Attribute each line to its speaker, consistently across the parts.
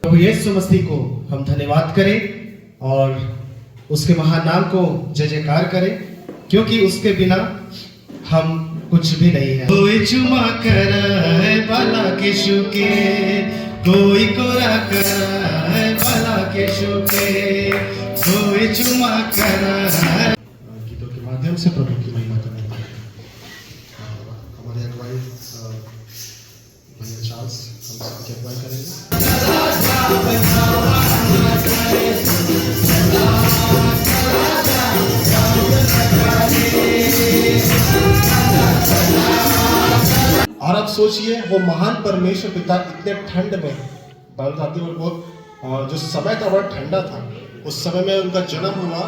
Speaker 1: प्रभु यीशु मसीह को हम धन्यवाद करें और उसके महान नाम को जय जयकार करें, क्योंकि उसके बिना हम कुछ भी नहीं है। कोई चुमा कर भला केशु के, कोई कोरा कर भला केशु के, कोई चुमा कर। गीतों के माध्यम से प्रभु की महिमा करें। हमारे अगुवाई भैया चार्ल्स हम सबकी अगुवाई करेंगे। और अब सोचिए वो महान परमेश्वर पिता इतने ठंड में, बताती है वो जो समय था बड़ा ठंडा था, उस समय में उनका जन्म हुआ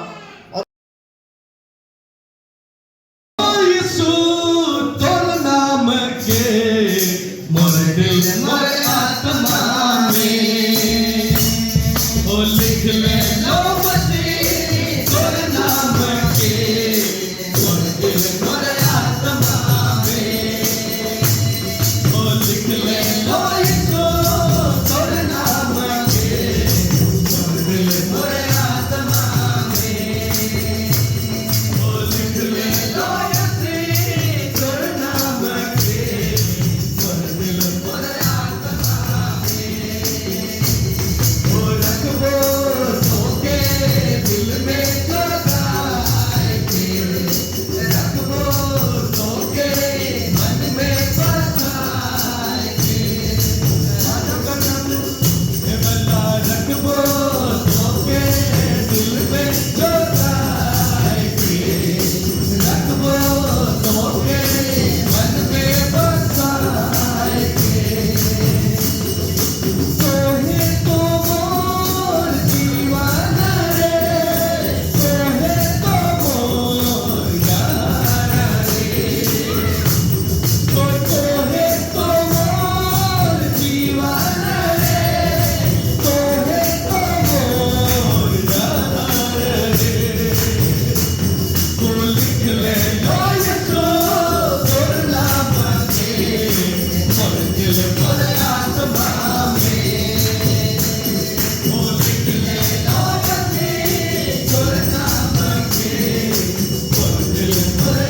Speaker 1: और यीशु तोर नाम के मोर दिल मोर आत्मा में ओ लिख ले लो मसीह तोर नाम के मोर दिल मोर आत्मा में ओ लिख ले लो यीशु तोर नाम के मोर दिल मोर आत्मा में ओ लिख ले लो मसीह तोर नाम के मोर दिल मोर आत्मा में ओ रखबो तोके दिल में जगाए के, रखबो तोके मन में बसाए के, रखबो तोके दिल में जगाए के, रखबो तोके मन में बसाए के। तोहे तो मोर दीवाना रे, तोहे तो मोर यारा रे, तोहे तो मोर दीवाना रे, तोहे तो मोर यारा रे। तू लिख ले लो यीशु तोर नाम के मोर दिल मोर आत्मा में ओ लिख ले लो मसीह तोर नाम के मोर दिल मोर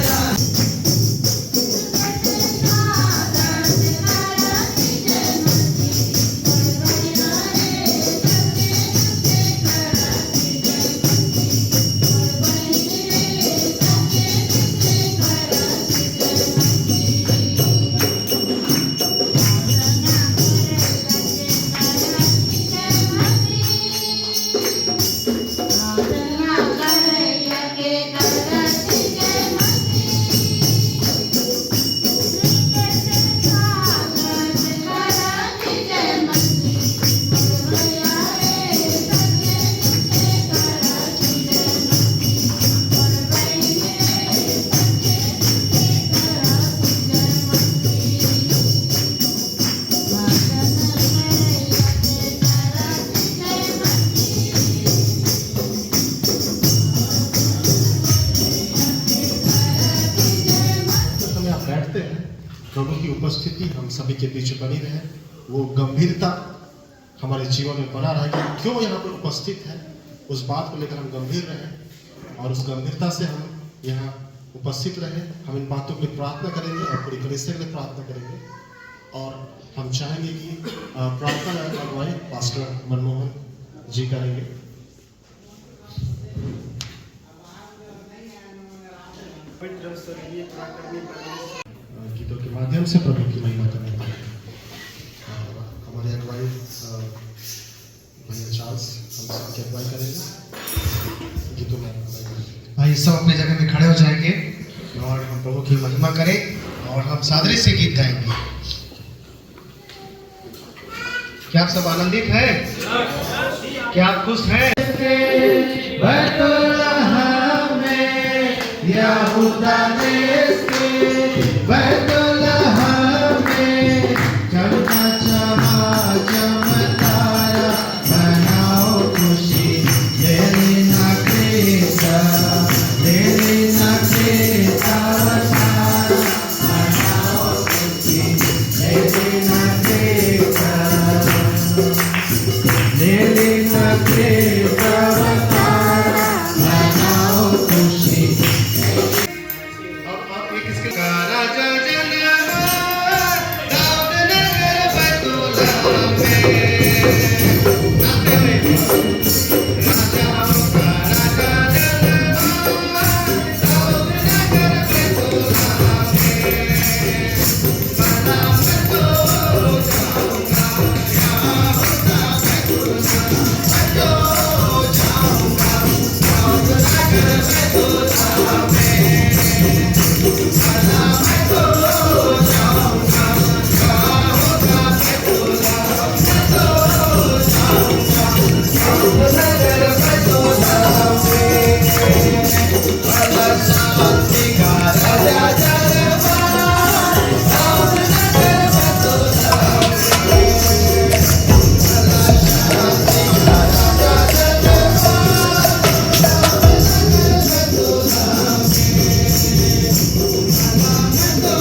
Speaker 1: बैठते हैं। प्रभु की उपस्थिति हम सभी के बीच बनी रहे, वो गंभीरता हमारे जीवन में बना रहे कि क्यों यहाँ पर उपस्थित है, उस बात को लेकर हम गंभीर रहें और उस गंभीरता से हम यहाँ उपस्थित रहें। हम इन बातों के लिए प्रार्थना करेंगे और पूरी कलीसिया के लिए प्रार्थना करेंगे और हम चाहेंगे कि प्रार्थना अगुवाई पास्टर मनमोहन जी करेंगे। गीतों के माध्यम से प्रभु की महिमा करें। हमारे अगुवाई भैया चार्ल्स हम सबकी अगुवाई करेंगे। गीतों में भाई सब अपने जगह में खड़े हो जाएंगे और हम प्रभु की महिमा करें और हम सादरी से गीत गाएंगे। क्या आप सब आनंदित हैं? क्या आप खुश हैं? यहूदा देश के बैतुलहम में चमका चमा राजा जन्मा दाऊद नगर बैतूलहम में। राजाओं का राजा जन्मा दाऊद नगर बैतूलहम में। भला मैं तो जाऊंगा यहाँ होता बैतूलहम, मैं तो जाऊंगा दाऊद नगर बैतूलहम में। भला मैं तो जाऊंगा यहाँ होता बैतूलहम, मैं तो जाऊंगा दाऊद नगर बैतूलहम में। भला शांति का राजा जन्मा दाऊद नगर बैतूलहम में। भला शांति का राजा जन्मा दाऊद नगर बैतूलहम में। भला मैं तो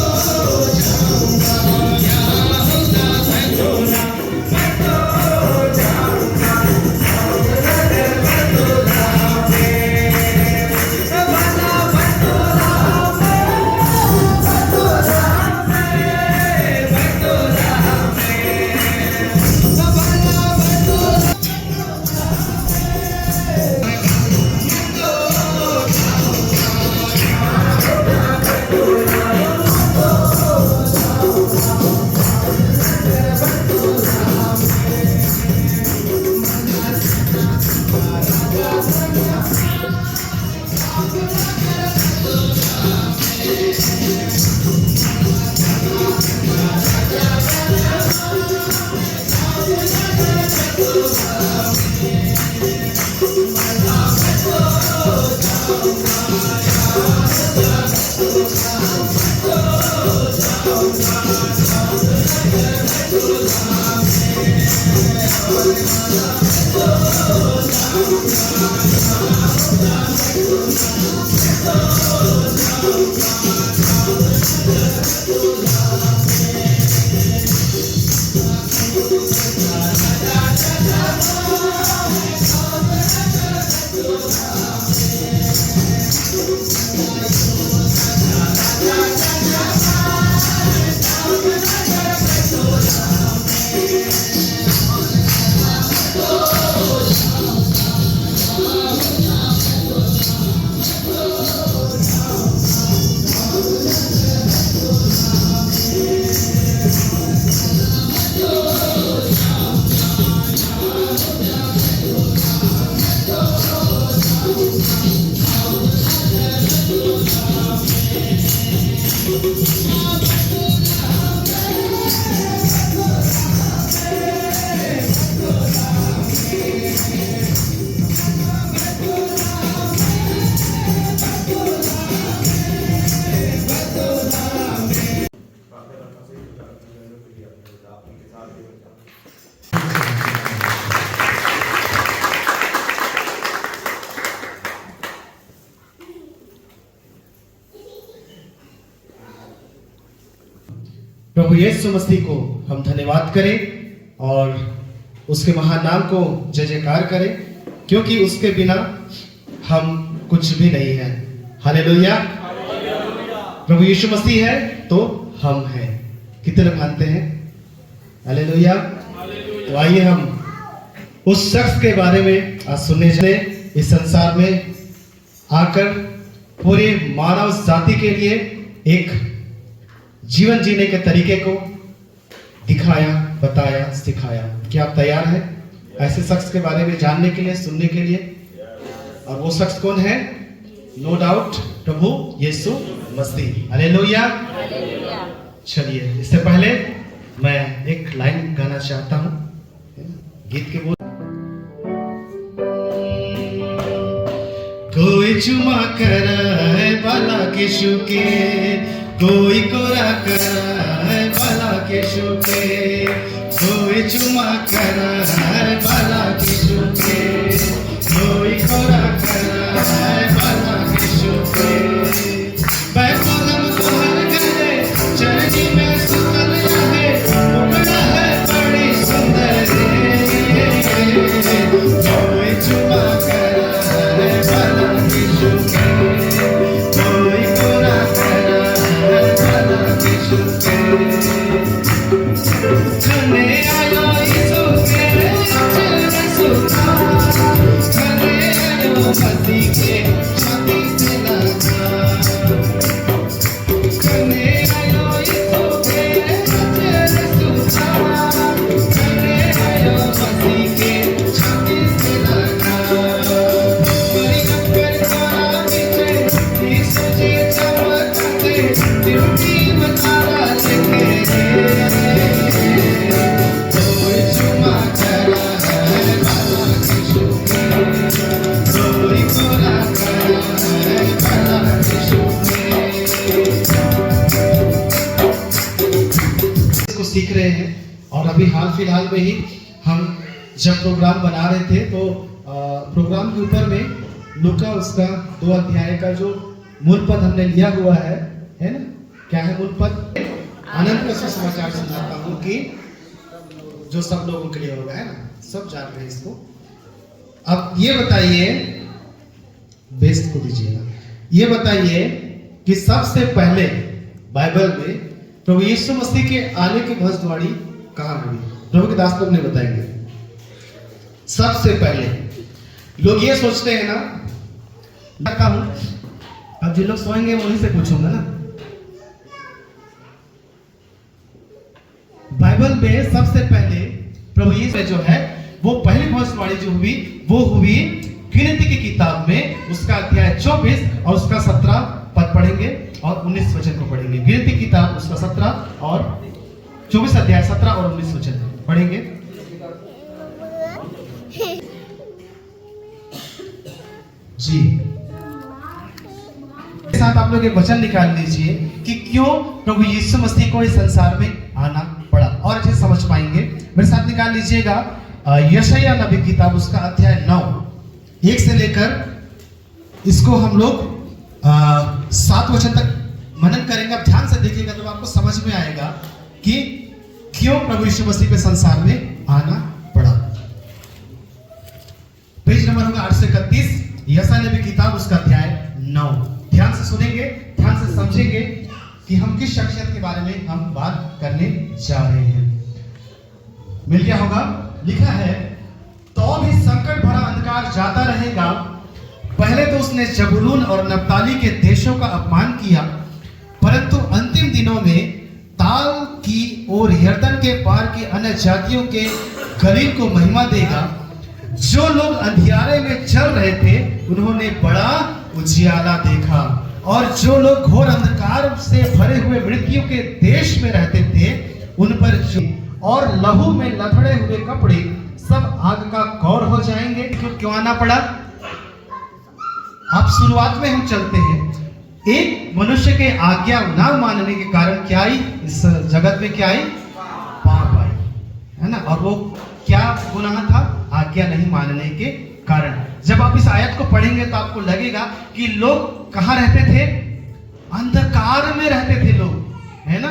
Speaker 1: जाऊंगा यहाँ होता बैतूलहम, मैं तो जाऊंगा दाऊद नगर बैतूलहम में। भला बैतूलहम में, बैतूलहम में, बैतूलहम में। भला बैतूलहम प्रभु यीशु मसीह को हम धन्यवाद करें और उसके महान नाम को जय जयकार करें, क्योंकि उसके बिना हम कुछ भी नहीं है। हालेलुया। प्रभु यीशु मसीह है तो हम हैं। कितने लोग मानते हैं? हालेलुया। तो आइए हम उस शख्स के बारे में आज सुनने चले। इस संसार में आकर पूरे मानव जाति के लिए एक जीवन जीने के तरीके को दिखाया, बताया, सिखाया। क्या आप तैयार हैं ऐसे शख्स के बारे में जानने के लिए, सुनने के लिए? और वो शख्स कौन है? नो डाउट प्रभु यीशु मसीह। हालेलुया। चलिए, इससे पहले मैं एक लाइन गाना चाहता हूँ, गीत के बोल। कोई चुमा कर बाला के शुके, कोई कोरा कर बाला के शुके, कोई चुमा कर बाला के शुके, कोई कोरा कर बाला के शुके। बैतूलहम को हर गले चरनी में सुतल रहे, मुकड़ा है बड़ी सुंदर रे। कोई चुमा कर बाला के शुके, कोई कोरा कर घने आयो यीशु के अचल सुखा, घने आयो मसीह के छाती से लगा, घने आयो यीशु के अचल सुखा, घने आयो मसीह के छाती से लगा। बड़ी नक्कर तारा पीछे यीशु जी चमकते, ड्यूटी मचारा लेके कोई चुमा करा है बाला यीशु के, कोई पूरा करा है बाला यीशु के। इसको सीख रहे हैं और अभी हाल फिलहाल में ही हम जब प्रोग्राम बना रहे थे तो प्रोग्राम के ऊपर में लूका उसका 2 अध्याय का जो मूल पद हमने लिया हुआ है ना, क्या है मूल पद? आनंद का सुसमाचार सुनाता हूँ कि जो सब लोगों के लिए होगा, है ना, सब जान रहे हैं इसको। अब ये बताइए, बेस्ट को दीजिएगा, ये बताइए कि सबसे पहले बाइबल में प्रभु यीशु मसीह के आने की भविष्यवाणी कहाँ हुई? प्रभु के दास लोग ने बताएंगे। सबसे पहले लोग ये सोचते हैं ना, लगता हूं अब जो लोग सोएंगे वहीं से पूछूंगा ना। बाइबल में सबसे पहले प्रभु यीशु जो है वो पहली भविष्यवाणी जो हुई वो हुई गिनती की किताब में, उसका अध्याय 24 और उसका 17 पद पढ़ेंगे और 19 वचन को पढ़ेंगे। गिनती की किताब उसका 17 और 24 अध्याय 17 और 19 वचन पढ़ेंगे। जी साथ आप लोग एक वचन निकाल लीजिए कि क्यों प्रभु यीशु मसीह को इस संसार में आना पड़ा, और अच्छे समझ पाएंगे। मेरे साथ निकाल लीजिएगा यशायाह नबी की किताब उसका अध्याय 9 1 से लेकर इसको हम लोग 7 वचन तक मनन करेंगे। आप ध्यान से देखिएगा तो आपको समझ में आएगा कि क्यों प्रभु यीशु मसीह के संसार में आना पड़ा। पेज नंबर होगा 831, यशायाह नबी की किताब उसका अध्याय 9। ध्यान से सुनेंगे, ध्यान से समझेंगे कि हम किस शख्सियत के बारे में हम बात करने जा रहे हैं। मिल गया होगा? लिखा है, तो भी संकट भरा अंधकार जाता रहेगा। पहले तो उसने जबूलून और नप्ताली के देशों का अपमान किया, परंतु अंतिम दिनों में ताल की ओर यर्दन के पार की अन्य जातियों के गलील को महिमा देगा। जो लोग अंधियारे में चल रहे थे उन्होंने बड़ा उजियाला देखा, और जो लोग घोर अंधकार से भरे हुए मृत्यु के देश में रहते थे उन पर और लहू में लथड़े हुए कपड़े सब आग का कौर हो जाएंगे। क्यों आना पड़ा? अब शुरुआत में हम चलते हैं, एक मनुष्य के आज्ञा ना मानने के कारण क्या आई इस जगत में? क्या आई? पाप आई, है ना। और वो क्या गुनाह था? आज्ञा नहीं मानने के कारण। जब आप इस आयत को पढ़ेंगे तो आपको लगेगा कि लोग कहाँ रहते थे? अंधकार में रहते थे लोग, है ना,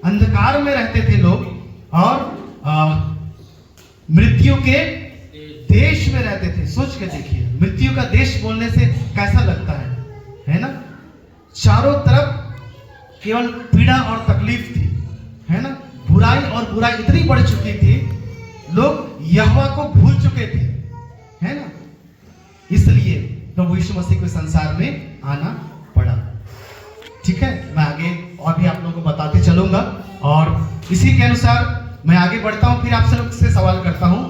Speaker 1: अंधकार में रहते थे लोग, और मृत्यु के देश में रहते थे। सोच के देखिए, मृत्यु का देश बोलने से कैसा लगता है ना। चारों तरफ केवल पीड़ा और तकलीफ थी, है ना। बुराई और बुराई इतनी बढ़ चुकी थी, लोग यहोवा को भूल चुके थे, है ना। इसलिए प्रभु यीशु मसीह को संसार में आना पड़ा। ठीक है, मैं आगे और भी आप लोगों को बताते चलूंगा, और इसी के अनुसार मैं आगे बढ़ता हूं। फिर आपसे लोग से सवाल करता हूं